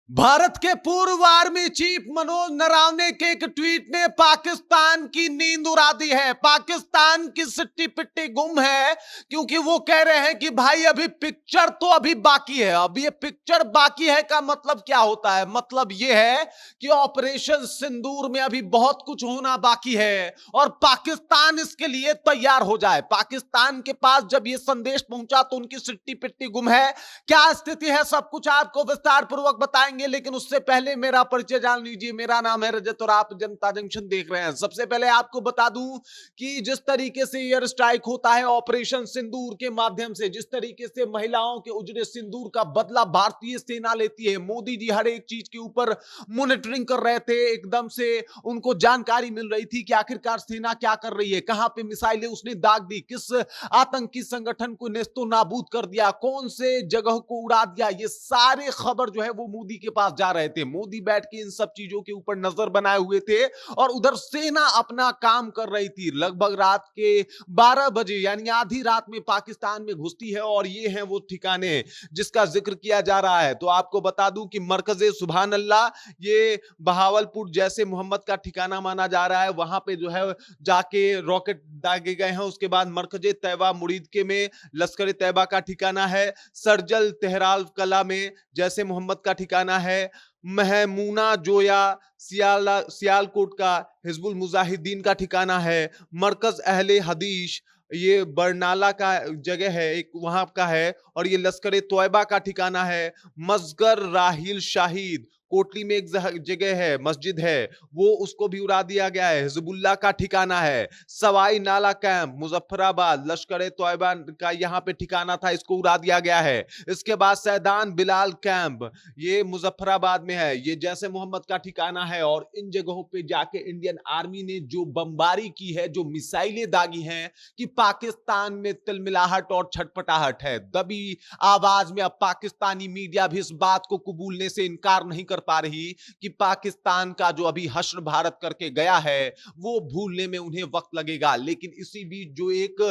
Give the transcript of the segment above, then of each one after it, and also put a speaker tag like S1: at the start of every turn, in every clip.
S1: भारत के पूर्व army chief Manoj Naravane के एक ट्वीट ने पाकिस्तान की नींद उड़ा दी है। पाकिस्तान की सिट्टी पिट्टी गुम है क्योंकि वो कह रहे हैं कि भाई अभी पिक्चर तो अभी बाकी है। अब ये पिक्चर बाकी है का मतलब क्या होता है? मतलब ये है कि ऑपरेशन सिंदूर में अभी बहुत कुछ होना बाकी है और पाकिस्तान इसके लिए तैयार हो जाए। पाकिस्तान के पास जब ये संदेश पहुंचा तो उनकी सिट्टी पिट्टी गुम है। क्या स्थिति है सब कुछ आपको विस्तार पूर्वक बताएंगे, लेकिन उससे पहले मेरा परिचय जान लीजिए। मेरा नाम है रजत और आप जनता जंक्शन देख रहे हैं। सबसे पहले आपको बता दूं कि जिस तरीके से एयर स्ट्राइक होता है ऑपरेशन सिंदूर के माध्यम से, जिस तरीके से महिलाओं के उजड़े सिंदूर का बदला भारतीय सेना लेती है, मोदी जी हर एक चीज के ऊपर मॉनिटरिंग कर रहे थे। एकदम से उनको जानकारी मिल रही थी कि आखिरकार सेना क्या कर रही है, कहां पे मिसाइलें उसने दाग दी, किस आतंकी संगठन को नेस्तो नाबूद कर दिया, कौन से जगह को उड़ा दिया। ये सारे खबर जो है वो मोदी के पास जा रहे थे। मोदी बैठ के इन सब चीजों के ऊपर नजर बनाए हुए थे और उधर सेना अपना काम कर रही थी। लगभग रात के 12 बजे यानी आधी रात में पाकिस्तान में घुसती है और ये हैं वो ठिकाने जिसका जिक्र किया जा रहा है। तो आपको बता दूं कि मरकजे सुभान अल्लाह, ये बहावलपुर जैसे मोहम्मद का ठिकाना माना जा रहा है। वहां पे जो है जाके रॉकेट दागे गए हैं। उसके बाद मरकजे तैयबा मुरीद के में लश्कर तैयबा का ठिकाना है। सरजल तेहराल कला में जैसे मोहम्मद का ठिकाना है। महमूना जोया सियालकोट का हिजबुल मुजाहिदीन का ठिकाना है। मरकज अहले हदीश ये बरनाला का जगह है, एक वहां का है। और ये लश्कर तोयबा का ठिकाना है। मसगर राहिल शाहिद कोटली में एक जगह है, मस्जिद है, वो उसको भी उड़ा दिया गया है। हिजबुल्लाह का ठिकाना है। सवाई नाला कैंप मुजफ्फराबाद लश्कर तोयबा का यहाँ पे ठिकाना था, इसको उड़ा दिया गया है। इसके बाद सैदान बिलाल कैंप ये मुजफ्फराबाद में है, ये जैसे मोहम्मद का ठिकाना है। और इन जगहों पे जाके इंडियन आर्मी ने जो बमबारी की है, जो मिसाइलें दागी हैं कि पाकिस्तान में तिलमिलाहट और छटपटाहट है। दबी आवाज में अब पाकिस्तानी मीडिया भी इस बात को कबूलने से इनकार नहीं कर पा रही कि पाकिस्तान का जो अभी हश्र भारत करके गया है वो भूलने में उन्हें वक्त लगेगा। लेकिन इसी बीच जो एक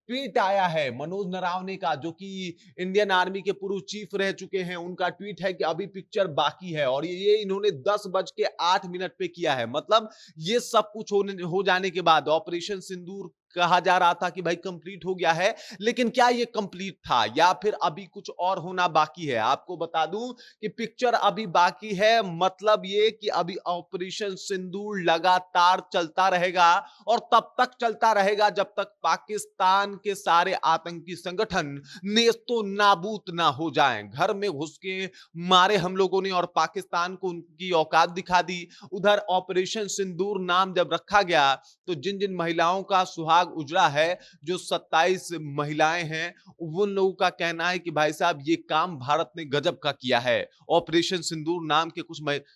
S1: ट्वीट आया है मनोज नरावने का, जो कि इंडियन आर्मी के पूर्व चीफ रह चुके हैं, उनका ट्वीट है कि अभी पिक्चर बाकी है। और ये इन्होंने 10:08 पे किया है। मतलब ये सब कुछ हो जाने के बाद ऑपरेशन सिंदूर कहा जा रहा था कि भाई कंप्लीट हो गया है, लेकिन क्या ये कंप्लीट था या फिर अभी कुछ और होना बाकी है? आपको बता दूं कि पिक्चर अभी बाकी है। मतलब ये कि अभी ऑपरेशन सिंदूर लगातार चलता रहेगा और तब तक चलता रहेगा जब तक पाकिस्तान के सारे आतंकी संगठन नेस्तो नाबूद ना हो जाएं। घर में घुस के मारे हम लोगों ने और पाकिस्तान को उनकी औकात दिखा दी। उधर ऑपरेशन सिंदूर नाम जब रखा गया तो जिन जिन महिलाओं का सुहाग उजड़ा है, जो 27 महिलाएं हैं, उन लोगों का कहना है कि भाई साहब ये काम भारत ने गजब का किया है। ऑपरेशन सिंदूर नाम के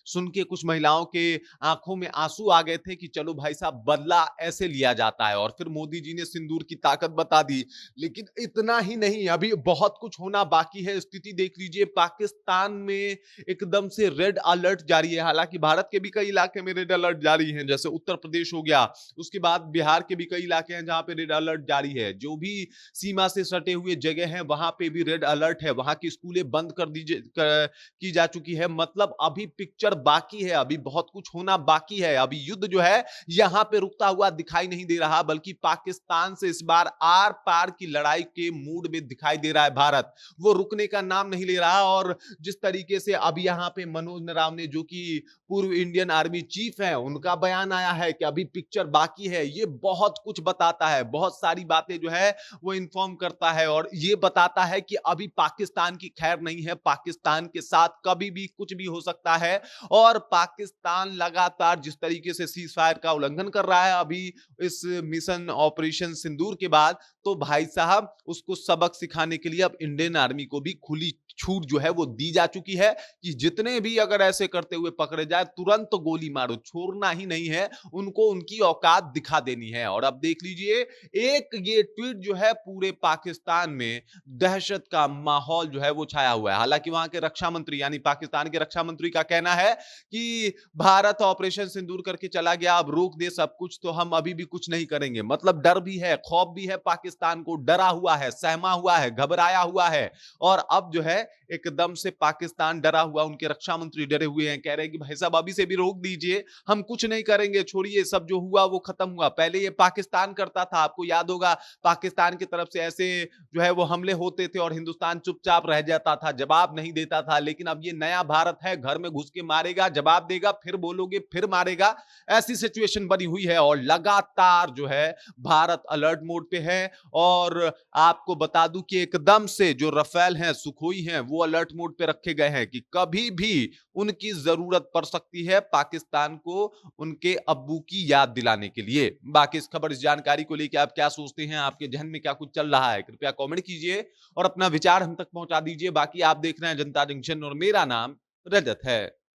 S1: सुन के कुछ महिलाओं के आंखों में आंसू आ गए थे कि चलो भाई साहब बदला ऐसे लिया जाता है। और फिर मोदी जी ने सिंदूर की ताकत बता दी। लेकिन इतना ही नहीं, अभी बहुत कुछ होना बाकी है। स्थिति देख लीजिए, पाकिस्तान में एकदम से रेड अलर्ट जारी है। हालांकि भारत के भी कई इलाके में रेड अलर्ट जारी है, जैसे उत्तर प्रदेश हो गया, उसके बाद बिहार के भी कई इलाके हैं जहां पे रेड अलर्ट जारी है। जो भी सीमा से सटे हुए जगह हैं वहां पे भी रेड अलर्ट है। वहां की स्कूलें बंद की जा चुकी है। मतलब अभी पिक्चर बाकी है, अभी बहुत कुछ होना बाकी है। अभी युद्ध जो है यहां पे रुकता हुआ दिखाई नहीं दे रहा, बल्कि पाकिस्तान से इस बार आर पार की लड़ाई के मूड में दिखाई दे रहा है भारत। वो रुकने का नाम नहीं ले रहा। और जिस तरीके से अभी यहां पे मनोज नरावने जो कि पूर्व इंडियन आर्मी चीफ हैं, उनका बयान आया है कि अभी पिक्चर बाकी है, ये बहुत कुछ बताता है। बहुत सारी बातें जो है वो इन्फॉर्म करता है और ये बताता है कि अभी पाकिस्तान की खैर नहीं है। पाकिस्तान के साथ कभी भी कुछ भी हो सकता है। और पाकिस्तान लगातार जिस तरीके से सीज फायर का उल्लंघन कर रहा है अभी इस मिशन ऑपरेशन सिंदूर के बाद, तो भाई साहब उसको सबक सिखाने के लिए अब इंडियन आर्मी को भी खुली छूट जो है वो दी जा चुकी है कि जितने भी अगर ऐसे करते हुए पकड़े जाए तुरंत तो गोली मारो, छोड़ना ही नहीं है, उनको उनकी औकात दिखा देनी है। और अब देख लीजिए, एक ये ट्वीट जो है पूरे पाकिस्तान में दहशत का माहौल जो है वो छाया हुआ है। हालांकि वहां के रक्षा मंत्री यानी पाकिस्तान के रक्षा मंत्री का कहना है कि भारत ऑपरेशन सिंदूर करके चला गया, अब रोक दे सब कुछ तो हम अभी भी कुछ नहीं करेंगे। मतलब डर भी है, खौफ भी है, पाकिस्तान को डरा हुआ है, सहमा हुआ है, घबराया हुआ है। और अब जो है एकदम से पाकिस्तान डरा हुआ, उनके रक्षा मंत्री डरे हुए हैं, कह रहे हैं कि भाई साहब अभी से भी रोक दीजिए, हम कुछ नहीं करेंगे, छोड़िए, सब जो हुआ वो खत्म हुआ। पहले ये पाकिस्तान करता था, आपको याद होगा, पाकिस्तान की तरफ से ऐसे जो है वो हमले होते थे और हिंदुस्तान चुपचाप रह जाता था, जवाब नहीं देता था। लेकिन अब ये नया भारत है, घर में घुस के मारेगा, जवाब देगा, फिर बोलोगे फिर मारेगा, ऐसी सिचुएशन बनी हुई है। और लगातार जो है भारत अलर्ट मोड पे है। और आपको बता दूं कि एकदम से जो रफेल हैं, सुखोई हैं, वो अलर्ट मोड पे रखे गए हैं कि कभी भी उनकी जरूरत पड़ सकती है पाकिस्तान को उनके अब्बू की याद दिलाने के लिए। बाकी इस खबर, इस जानकारी को लेकर आप क्या सोचते हैं, आपके जहन में क्या कुछ चल रहा है, कृपया कमेंट कीजिए और अपना विचार हम तक पहुंचा दीजिए। बाकी आप देख रहे हैं जनता जंक्शन और मेरा नाम रजत है।